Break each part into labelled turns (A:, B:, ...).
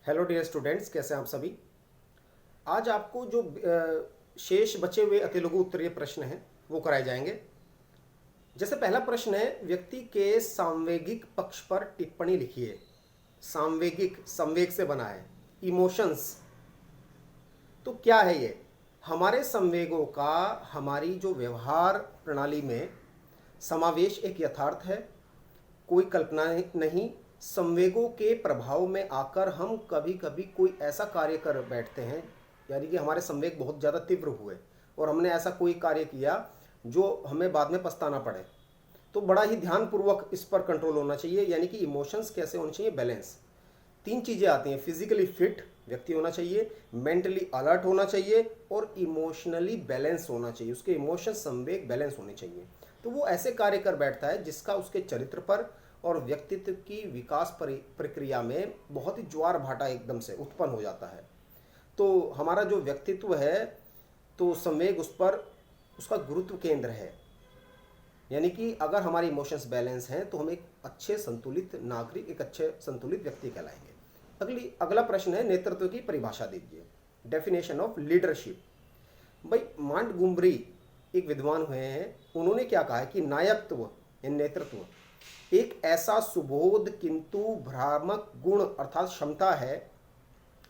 A: Hello dear students, कैसे हैं आप सभी। आज आपको जो शेष बचे हुए अतिलघु उत्तरीय प्रश्न हैं वो कराए जाएंगे। जैसे पहला प्रश्न है, व्यक्ति के सांवेगिक पक्ष पर टिप्पणी लिखिए। सांवेगिक, संवेग से बना है, इमोशंस। तो क्या है ये? हमारे संवेगों का हमारी जो व्यवहार प्रणाली में समावेश एक यथार्थ है, कोई कल्पना नहीं। संवेगों के प्रभाव में आकर हम कभी कभी कोई ऐसा कार्य कर बैठते हैं, यानी कि हमारे संवेग बहुत ज़्यादा तीव्र हुए और हमने ऐसा कोई कार्य किया जो हमें बाद में पछताना पड़े। तो बड़ा ही ध्यानपूर्वक इस पर कंट्रोल होना चाहिए, यानी कि इमोशंस कैसे होने चाहिए, बैलेंस। तीन चीज़ें आती हैं, फिजिकली फिट व्यक्ति होना चाहिए, मेंटली अलर्ट होना चाहिए और इमोशनली बैलेंस होना चाहिए। उसके इमोशन, संवेग बैलेंस होने चाहिए। तो वो ऐसे कार्य कर बैठता है जिसका उसके चरित्र पर और व्यक्तित्व की विकास प्रक्रिया में बहुत ही ज्वार भाटा एकदम से उत्पन्न हो जाता है। तो हमारा जो व्यक्तित्व है, तो संवेग उस पर उसका गुरुत्व केंद्र है। यानी कि अगर हमारे इमोशंस बैलेंस हैं तो हम एक अच्छे संतुलित नागरिक, एक अच्छे संतुलित व्यक्ति कहलाएंगे। अगला प्रश्न है, नेतृत्व की परिभाषा दीजिए। Definition of leadership. भाई मांटगुमरी एक विद्वान हुए हैं, उन्होंने क्या कहा है कि नायकत्व या नेतृत्व एक ऐसा सुबोध किंतु भ्रामक गुण अर्थात क्षमता है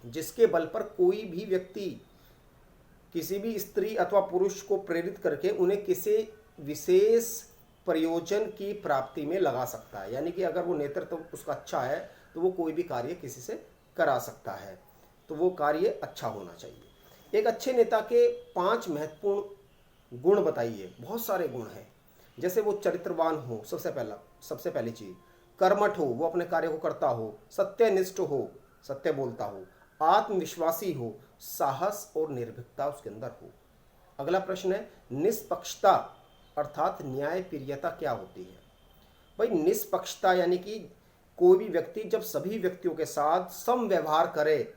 A: जिसके बल पर कोई भी व्यक्ति किसी भी स्त्री अथवा पुरुष को प्रेरित करके उन्हें किसी विशेष प्रयोजन की प्राप्ति में लगा सकता है। यानी कि अगर वो नेतृत्व उसका अच्छा है तो वो कोई भी कार्य किसी से करा सकता है। तो वो कार्य अच्छा होना चाहिए। एक अच्छे नेता के 5 महत्वपूर्ण गुण बताइए। बहुत सारे गुण हैं, जैसे वो चरित्रवान हो, सबसे पहली चीज। कर्मठ हो, वो अपने कार्य को करता हो। सत्यनिष्ठ हो, सत्य बोलता हो। आत्मविश्वासी हो, साहस और निर्भीकता उसके अंदर हो। अगला प्रश्न है, निष्पक्षता अर्थात न्यायप्रियता क्या होती है। भाई निष्पक्षता यानी कि कोई भी व्यक्ति जब सभी व्यक्तियों के साथ सम व्यवहार करे,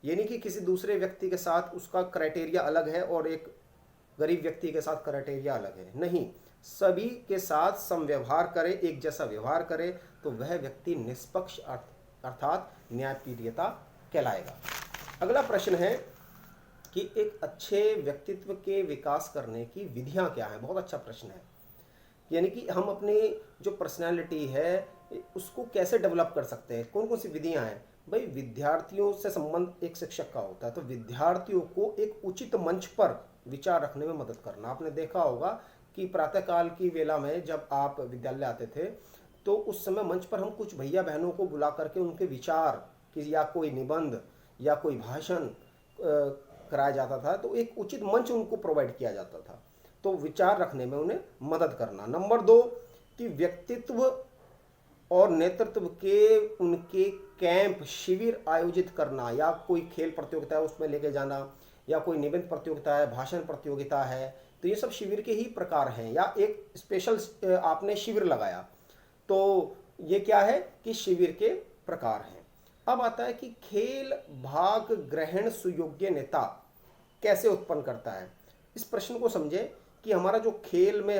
A: यानी कि किसी दूसरे व्यक्ति के साथ उसका क्राइटेरिया अलग है और एक गरीब व्यक्ति के साथ क्राइटेरिया अलग है, नहीं, सभी के साथ सम व्यवहार करे, एक जैसा व्यवहार करे, तो वह व्यक्ति निष्पक्ष अर्थात न्यायप्रियता कहलाएगा। अगला प्रश्न है कि एक अच्छे व्यक्तित्व के विकास करने की विधियां क्या हैं। बहुत अच्छा प्रश्न है। यानी कि हम अपनी जो पर्सनैलिटी है उसको कैसे डेवलप कर सकते हैं, कौन कौन सी विधियां हैं। भाई विद्यार्थियों से संबंध एक शिक्षक का होता है, तो विद्यार्थियों को एक उचित मंच पर विचार रखने में मदद करना। आपने देखा होगा कि प्रातःकाल की वेला में जब आप विद्यालय आते थे तो उस समय मंच पर हम कुछ भैया बहनों को बुला करके उनके विचार कि या कोई निबंध या कोई भाषण कराया जाता था, तो एक उचित मंच उनको प्रोवाइड किया जाता था। तो विचार रखने में उन्हें मदद करना। नंबर 2 कि व्यक्तित्व और नेतृत्व के उनके कैंप, शिविर आयोजित करना, या कोई खेल प्रतियोगिता है उसमें लेके जाना, या कोई निबंध प्रतियोगिता है, भाषण प्रतियोगिता है, तो ये सब शिविर के ही प्रकार हैं। या एक स्पेशल आपने शिविर लगाया, तो ये क्या है कि शिविर के प्रकार हैं। अब आता है कि खेल भाग ग्रहण सुयोग्य नेता कैसे उत्पन्न करता है। इस प्रश्न को समझे कि हमारा जो खेल में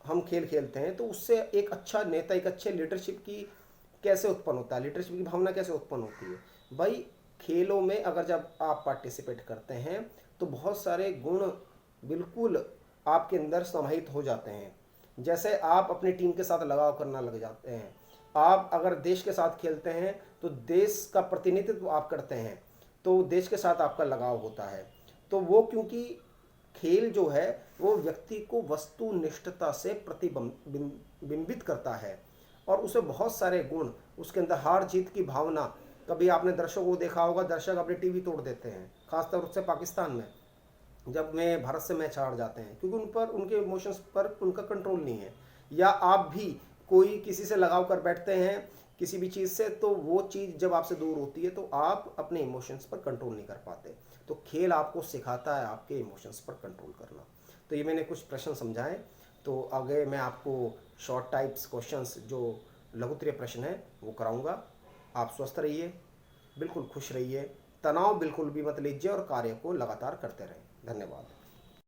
A: हम खेल खेलते हैं तो उससे एक अच्छा नेता, एक अच्छे लीडरशिप की कैसे उत्पन्न होता है, लीडरशिप की भावना कैसे उत्पन्न होती है। भाई खेलों में अगर जब आप पार्टिसिपेट करते हैं तो बहुत सारे गुण बिल्कुल आपके अंदर समाहित हो जाते हैं। जैसे आप अपनी टीम के साथ लगाव करना लग जाते हैं। आप अगर देश के साथ खेलते हैं तो देश का प्रतिनिधित्व आप करते हैं, तो देश के साथ आपका लगाव होता है। तो वो क्योंकि खेल जो है वो व्यक्ति को वस्तुनिष्ठता से प्रतिबिंबित करता है और उसे बहुत सारे गुण, उसके अंदर हार जीत की भावना। कभी आपने दर्शकों को देखा होगा, दर्शक अपनी टीवी तोड़ देते हैं, खासतौर से पाकिस्तान में जब में भारत से मैच हार जाते हैं, क्योंकि उन पर, उनके इमोशंस पर उनका कंट्रोल नहीं है। या आप भी कोई किसी से लगाव कर बैठते हैं किसी भी चीज़ से, तो वो चीज़ जब आपसे दूर होती है तो आप अपने इमोशंस पर कंट्रोल नहीं कर पाते। तो खेल आपको सिखाता है आपके इमोशंस पर कंट्रोल करना। तो ये मैंने कुछ प्रश्न समझाएं। तो आगे मैं आपको शॉर्ट टाइप्स क्वेश्चंस, जो लघुत्तरीय प्रश्न है, वो कराऊंगा। आप स्वस्थ रहिए, बिल्कुल खुश रहिए, तनाव बिल्कुल भी मत लीजिए और कार्य को लगातार करते रहें। धन्यवाद।